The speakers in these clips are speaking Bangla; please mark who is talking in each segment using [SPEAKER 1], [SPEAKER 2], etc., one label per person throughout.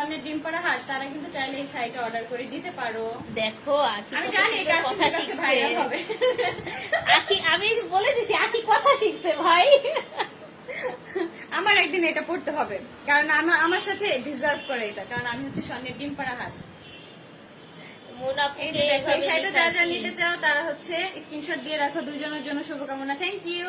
[SPEAKER 1] স্বর্ণের ডিম পাড়া হাঁস, তারা কিন্তু চাইলে এই শাড়িটা অর্ডার করে দিতে পারো।
[SPEAKER 2] দেখো
[SPEAKER 1] আমি জানি
[SPEAKER 2] কথা শিখছে
[SPEAKER 1] ভাইরাল হবে।
[SPEAKER 2] আমি বলে দিছি আখি কথা শিখছে ভাই।
[SPEAKER 1] আমার একদিন এটা পড়তে হবে, কারণ আমার সাথে ডিজার্ভ করে এটা, কারণ আমি হচ্ছে স্বর্ণের ডিম পাড়া হাঁস। এই শাড়িটা যারা যারা নিতে চাও তারা হচ্ছে স্ক্রিনশট দিয়ে রাখো, দুইজনের জন্য শুভকামনা। Thank you.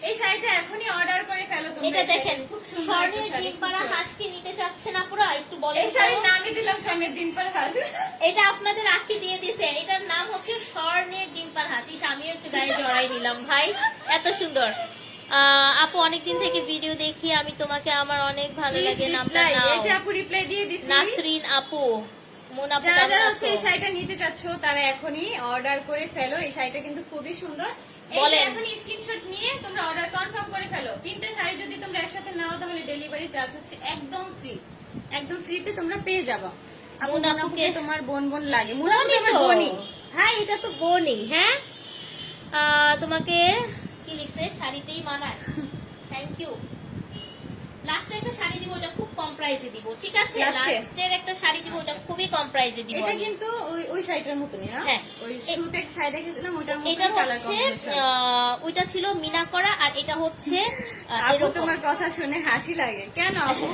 [SPEAKER 1] এই শাড়িটা এখনই অর্ডার করে ফেলো তোমরা।
[SPEAKER 2] এটা দেখেন,
[SPEAKER 1] খুব সুন্দর
[SPEAKER 2] স্বর্ণের ডিম পাড়া হাঁস কি নিতে চাচ্ছেন আপুরা? একটু বলেন।
[SPEAKER 1] এই শাড়ির নামই দিলাম স্বর্ণের ডিম পাড়া হাঁস।
[SPEAKER 2] এটা আপনাদের আখি দিয়ে দিছে, এটার নাম হচ্ছে স্বর্ণের ডিম পাড়া হাঁস। আমিও একটু গায়ে জড়াই নিলাম ভাই, এত সুন্দর। আপু অনেকদিন থেকে ভিডিও দেখি আমি, তোমাকে আমার অনেক ভালো লাগে। নামটা নাও।
[SPEAKER 1] এই যে আপু রিপ্লাই দিয়ে দিছি।
[SPEAKER 2] নাসরিন আপু, মুন আপু,
[SPEAKER 1] যারা যারা হচ্ছে এই শাড়িটা নিতে চাচ্ছ তারা এখনই অর্ডার করে ফেলো। এই শাড়িটা কিন্তু খুবই সুন্দর।
[SPEAKER 2] বলেন,
[SPEAKER 1] এখনই স্ক্রিনশট নিয়ে তোমরা অর্ডার কনফার্ম করে ফেলো। তিনটা শাড়ি যদি তোমরা একসাথে নাও তাহলে ডেলিভারি চার্জ হচ্ছে একদম ফ্রি, একদম ফ্রিতে তোমরা পেয়ে যাবে।
[SPEAKER 2] মুন আপুকে
[SPEAKER 1] তোমার বোন বোন লাগে? মুন আপু আমার বোনই।
[SPEAKER 2] হ্যাঁ, এটা তো বোনই। হ্যাঁ, তোমাকে কি লিখছে? শাড়িতেই মানায়। Thank you. লাস্টে একটা শাড়ি দিব, ওটা খুব কম প্রাইসে দিব, ঠিক আছে? লাস্টের একটা শাড়ি দিব, ওটা খুবই কম প্রাইসে দিব।
[SPEAKER 1] এটা কিন্তু ওই শাড়িটার মতনই না?
[SPEAKER 2] হ্যাঁ,
[SPEAKER 1] ওই শুরুতে একটা শাড়ি দেখেছিলাম ওটার মতই
[SPEAKER 2] এটা
[SPEAKER 1] কালার
[SPEAKER 2] হচ্ছে
[SPEAKER 1] কম্বিনেশন।
[SPEAKER 2] ওইটা ছিল মিনা করা, আর এটা হচ্ছে
[SPEAKER 1] আপু
[SPEAKER 2] এরকম।
[SPEAKER 1] তোমার কথা শুনে হাসি লাগে কেন আপু?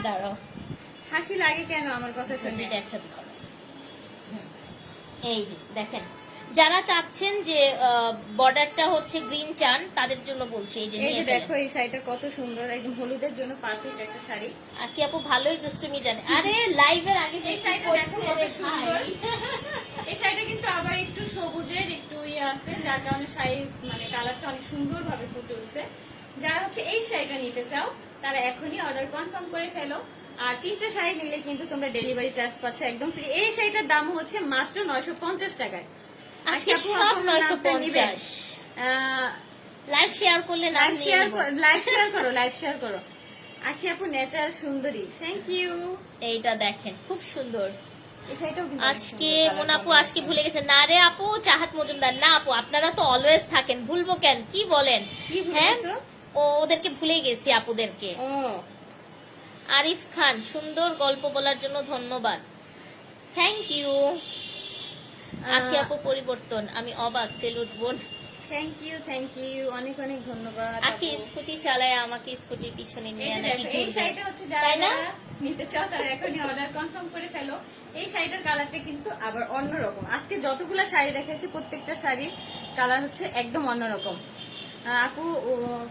[SPEAKER 2] দাঁড়াও,
[SPEAKER 1] হাসি লাগে কেন আমার কথা শুনে?
[SPEAKER 2] এটা একসাথে করো। এই যে দেখেন, যারা চাচ্ছেন যে বর্ডারটা হচ্ছে গ্রিন চান, তাদের জন্য বলছি। এই যে
[SPEAKER 1] এই যে দেখো এই শাড়িটা কত সুন্দর, একদম হলুদের জন্য পারফেক্ট একটা শাড়ি।
[SPEAKER 2] আর কি আপু ভালোই দুষ্টুমি জানে। আরে লাইভের আগে যে
[SPEAKER 1] এই শাড়িটা দেখো কত সুন্দর। এই শাড়িটা কিন্তু আবার একটু সবুজের একটু ইয়ে আছে, যার কারণে শাড়ির মানে কালারটা অনেক সুন্দর ভাবে ফুটে উঠছে। যারা হচ্ছে এই শাড়িটা নিতে চাও তারা এখনই অর্ডার কনফার্ম করে ফেলো। আর তিনটা শাড়ি নিলে কিন্তু তোমরা ডেলিভারি চার্জ পাচ্ছ একদম ফ্রি। এই শাড়িটার দাম হচ্ছে মাত্র 950 টাকায়।
[SPEAKER 2] আজকে সব 950। লাইভ শেয়ার করলে
[SPEAKER 1] লাইভ শেয়ার করো। আখি আপু ন্যাচারাল সুন্দরী, থ্যাংক ইউ।
[SPEAKER 2] এইটা দেখেন খুব সুন্দর।
[SPEAKER 1] এই শাড়িটাও কিন্তু
[SPEAKER 2] আজকে মুন আপু আজকে ভুলে গেছে। না রে আপু, চাহাত মজুমদার না আপু, আপনারা তো অলওয়েজ থাকেন, ভুলবো কেন? কি বলেন? হ্যাঁ, ওদেরকে ভুলে গেছি আপুদেরকে। আরিফ খান, সুন্দর গল্প বলার জন্য ধন্যবাদ। Thank you. আখি আপু পরিবর্তন, আমি অবাক, সেলুট বোন।
[SPEAKER 1] থ্যাংক ইউ অনেক অনেক ধন্যবাদ।
[SPEAKER 2] আখি স্কুটি চালায় আমাকে স্কুটির পিছনে নিয়ে নাকি
[SPEAKER 1] এই শাড়িটা হচ্ছে যারা নিতে চাও তারা এখনই অর্ডার কনফার্ম করে ফেলো। এই শাড়িটার কালারটা কিন্তু আবার অন্যরকম। আজকে যতগুলো শাড়ি দেখাচ্ছি প্রত্যেকটা শাড়ির কালার হচ্ছে একদম অন্যরকম। আপু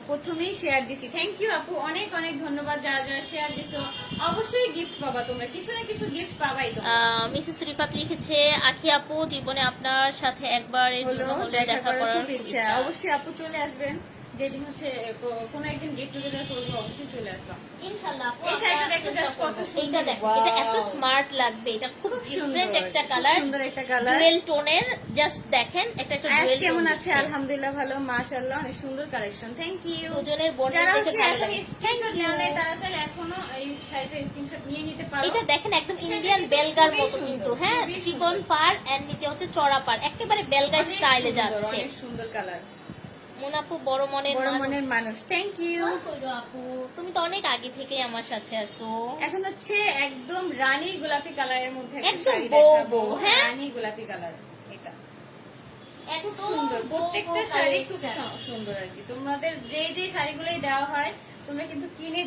[SPEAKER 1] প্রথমেই শেয়ার দিছি, থ্যাংক ইউ আপু, অনেক অনেক ধন্যবাদ। যারা যারা শেয়ার দিছো অবশ্যই গিফট পাবা তোমরা, কিছু না কিছু গিফট পাবাই তোমরা।
[SPEAKER 2] মিসেস রিফাত লিখেছে, আখি আপু জীবনে আপনার সাথে একবারের জন্য দেখা করার ইচ্ছা।
[SPEAKER 1] অবশ্যই আপু চলে আসবেন, যেদিন হচ্ছে কোনো একদিন গেট টুগেদার করবো, অবশ্যই চলে আসবা
[SPEAKER 2] ইনশাআল্লাহ।
[SPEAKER 1] এই শাড়িটা দেখো জাস্ট কত সুন্দর।
[SPEAKER 2] এইটা দেখো, এটা এত স্মার্ট লাগবে, এটা খুব ডিফারেন্ট একটা কালার,
[SPEAKER 1] সুন্দর একটা কালার,
[SPEAKER 2] ডুয়েল টোনের। জাস্ট দেখেন একটা ডুয়েল টোন।
[SPEAKER 1] কেমন আছে? আলহামদুলিল্লাহ ভালো, মাশাআল্লাহ, অনেক সুন্দর কালেকশন। Thank you.
[SPEAKER 2] দুজনের বোনের দেখে ভালো লাগে।
[SPEAKER 1] স্ক্রিনশট নেওয়া নেই তারা চাইলে এখনো এই শাড়িটার স্ক্রিনশট নিয়ে নিতে পারো।
[SPEAKER 2] এটা দেখেন একদম ইন্ডিয়ান বেলগার মতো কিন্তু। হ্যাঁ, চিকন পার এন্ড নিচে হচ্ছে চড়া পার, একেবারে বেলগা স্টাইলে যাচ্ছে।
[SPEAKER 1] অনেক সুন্দর কালার।
[SPEAKER 2] মুনাপু বড় মনের
[SPEAKER 1] মানুষ, থ্যাংক ইউ
[SPEAKER 2] আপু। তুমি তো অনেক আগে থেকে আমার সাথে আছো।
[SPEAKER 1] এখন হচ্ছে একদম রানী গোলাপি কালারের মধ্যে একটা
[SPEAKER 2] একদম
[SPEAKER 1] শাড়ি
[SPEAKER 2] বউ
[SPEAKER 1] দেখাবো।
[SPEAKER 2] বউ। হ্যাঁ,
[SPEAKER 1] রানী গোলাপি কালার, এটা
[SPEAKER 2] খুব
[SPEAKER 1] সুন্দর। প্রত্যেকটা শাড়ি খুব সুন্দর আর কি। তোমাদের যে যে শাড়িগুলোই দেওয়া হয় তোমরা কিন্তু কিনে